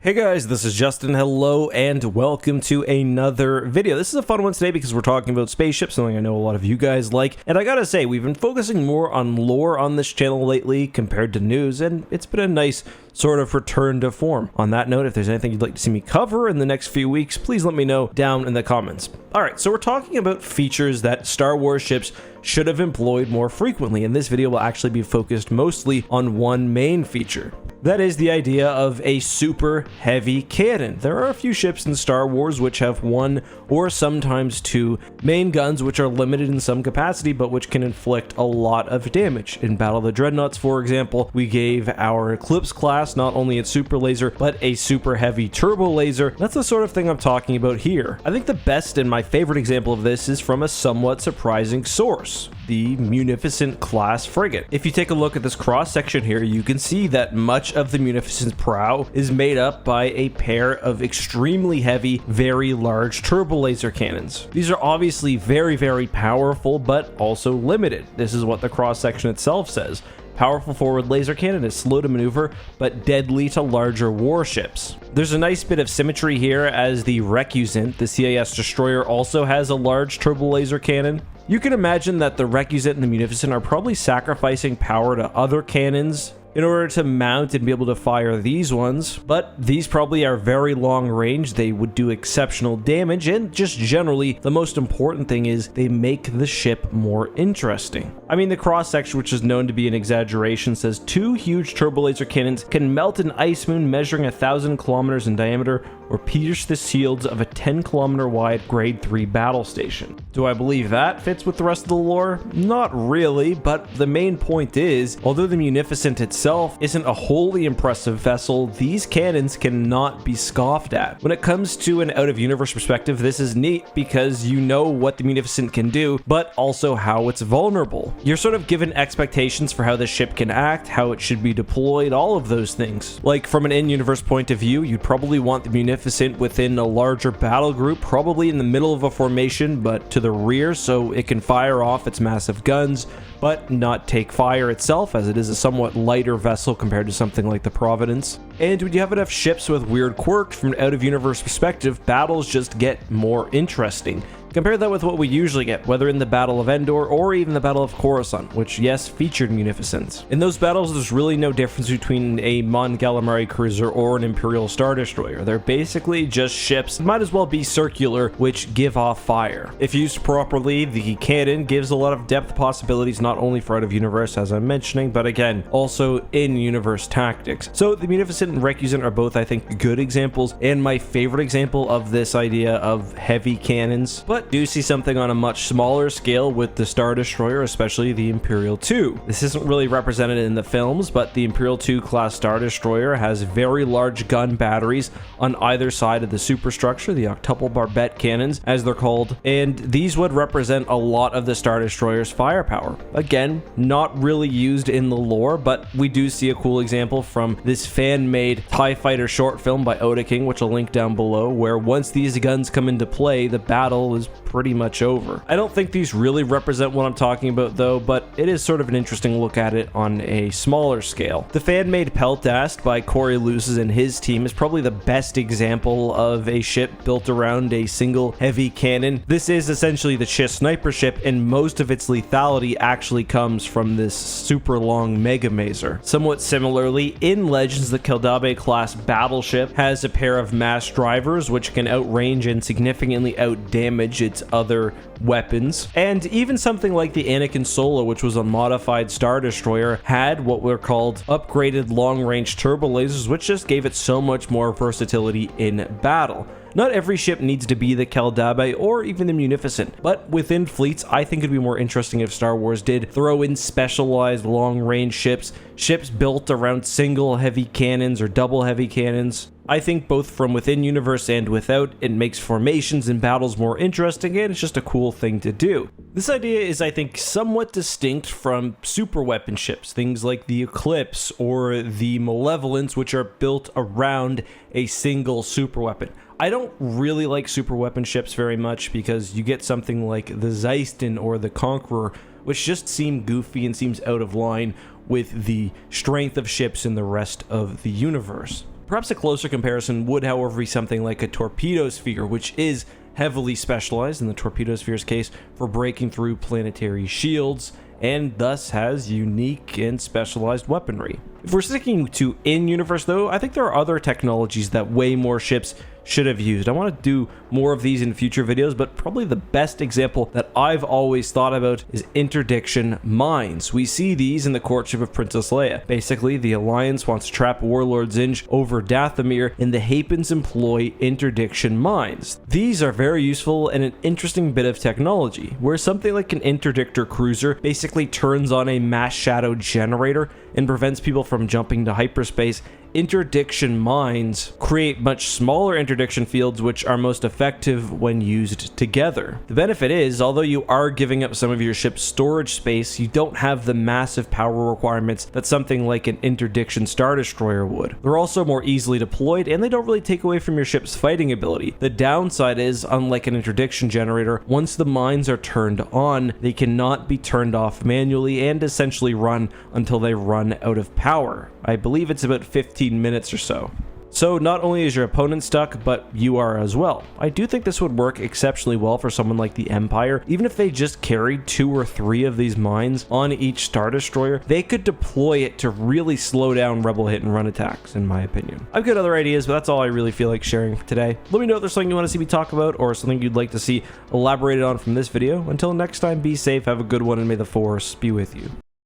Hey guys, this is Justin. Hello and welcome to another video. This is a fun one today because we're talking about spaceships, something I know a lot of you guys like. And I gotta say, we've been focusing more on lore on this channel lately compared to news, and it's been a nice sort of return to form. On that note, if there's anything you'd like to see me cover in the next few weeks, please let me know down in the comments. Alright, so we're talking about features that Star Wars ships should have employed more frequently, and this video will actually be focused mostly on one main feature. That is the idea of a super heavy cannon. There are a few ships in Star Wars which have one or sometimes two main guns which are limited in some capacity but which can inflict a lot of damage. In Battle of the Dreadnoughts, for example, we gave our Eclipse class not only a super laser but a super heavy turbo laser. That's the sort of thing I'm talking about here. I think the best and my favorite example of this is from a somewhat surprising source, the Munificent class frigate. If you take a look at this cross section here, you can see that much of the Munificent's prow is made up by a pair of extremely heavy, very large turbo laser cannons. These are obviously very, very powerful, but also limited. This is what the cross section itself says. Powerful forward laser cannon is slow to maneuver, but deadly to larger warships. There's a nice bit of symmetry here as the Munificent, the CIS destroyer, also has a large turbo laser cannon. You can imagine that the Munificent and the Munificent are probably sacrificing power to other cannons in order to mount and be able to fire these ones, but these probably are very long range. They would do exceptional damage, and just generally, the most important thing is they make the ship more interesting. I mean, the cross section, which is known to be an exaggeration, says two huge turbo laser cannons can melt an ice moon measuring 1,000 kilometers in diameter or pierce the shields of a 10-kilometer wide grade 3 battle station. Do I believe that fits with the rest of the lore? Not really, but the main point is, although the Munificent itself isn't a wholly impressive vessel, these cannons cannot be scoffed at. When it comes to an out-of-universe perspective, this is neat because you know what the Munificent can do, but also how it's vulnerable. You're sort of given expectations for how the ship can act, how it should be deployed, all of those things. Like from an in-universe point of view, you'd probably want the Munificent within a larger battle group, probably in the middle of a formation, but to the rear so it can fire off its massive guns, but not take fire itself, as it is a somewhat lighter vessel compared to something like the Providence. And when you have enough ships with weird quirks, from an out-of-universe perspective, battles just get more interesting. Compare that with what we usually get, whether in the Battle of Endor or even the Battle of Coruscant, which, yes, featured Munificents. In those battles, there's really no difference between a Mon Calamari cruiser or an Imperial Star Destroyer. They're basically just ships that might as well be circular, which give off fire. If used properly, the cannon gives a lot of depth possibilities, not only for out-of-universe, as I'm mentioning, but again, also in-universe tactics. So the Munificent and Munificent are both, I think, good examples, and my favorite example of this idea of heavy cannons, but do see something on a much smaller scale with the Star Destroyer, especially the Imperial II. This isn't really represented in the films, but the Imperial II class Star Destroyer has very large gun batteries on either side of the superstructure, the octuple barbette cannons, as they're called, and these would represent a lot of the Star Destroyer's firepower. Again, not really used in the lore, but we do see a cool example from this fan-made TIE Fighter short film by Oda King, which I'll link down below, where once these guns come into play, the battle is pretty much over. I don't think these really represent what I'm talking about though, but it is sort of an interesting look at it on a smaller scale. The fan-made Peltast by Corey Luces and his team is probably the best example of a ship built around a single heavy cannon. This is essentially the Chiss sniper ship, and most of its lethality actually comes from this super long Mega Mazer. Somewhat similarly, in Legends, the Keldabe class battleship has a pair of mass drivers which can outrange and significantly outdamage its other weapons, and even something like the Anakin Solo, which was a modified Star Destroyer, had what were called upgraded long-range turbo lasers, which just gave it so much more versatility in battle. Not every ship needs to be the Keldabe or even the Munificent, but within fleets, I think it'd be more interesting if Star Wars did throw in specialized long-range ships built around single heavy cannons or double heavy cannons. I think both from within universe and without, it makes formations and battles more interesting, and it's just a cool thing to do. This idea is, I think, somewhat distinct from super weapon ships, things like the Eclipse or the Malevolence, which are built around a single super weapon. I don't really like super weapon ships very much because you get something like the Zeiston or the Conqueror, which just seem goofy and seems out of line with the strength of ships in the rest of the universe. Perhaps a closer comparison would, however, be something like a torpedo sphere, which is heavily specialized, in the torpedo sphere's case, for breaking through planetary shields, and thus has unique and specialized weaponry. If we're sticking to in-universe though, I think there are other technologies that way more ships should have used. I want to do more of these in future videos, but probably the best example that I've always thought about is interdiction mines. We see these in the courtship of Princess Leia. Basically, the Alliance wants to trap Warlord Zinj over Dathomir, and the Hapens employ interdiction mines. These are very useful and an interesting bit of technology, where something like an interdictor cruiser basically turns on a mass shadow generator and prevents people from jumping to hyperspace. Interdiction mines create much smaller interdiction fields, which are most effective when used together. The benefit is, although you are giving up some of your ship's storage space, you don't have the massive power requirements that something like an interdiction Star Destroyer would. They're also more easily deployed, and they don't really take away from your ship's fighting ability. The downside is, unlike an interdiction generator, once the mines are turned on, they cannot be turned off manually and essentially run until they run out of power. I believe it's about 15 minutes or so. So not only is your opponent stuck, but you are as well. I do think this would work exceptionally well for someone like the Empire. Even if they just carried 2 or 3 of these mines on each Star Destroyer, they could deploy it to really slow down Rebel hit and run attacks, in my opinion. I've got other ideas, but that's all I really feel like sharing for today. Let me know if there's something you want to see me talk about, or something you'd like to see elaborated on from this video. Until next time, be safe, have a good one, and may the Force be with you.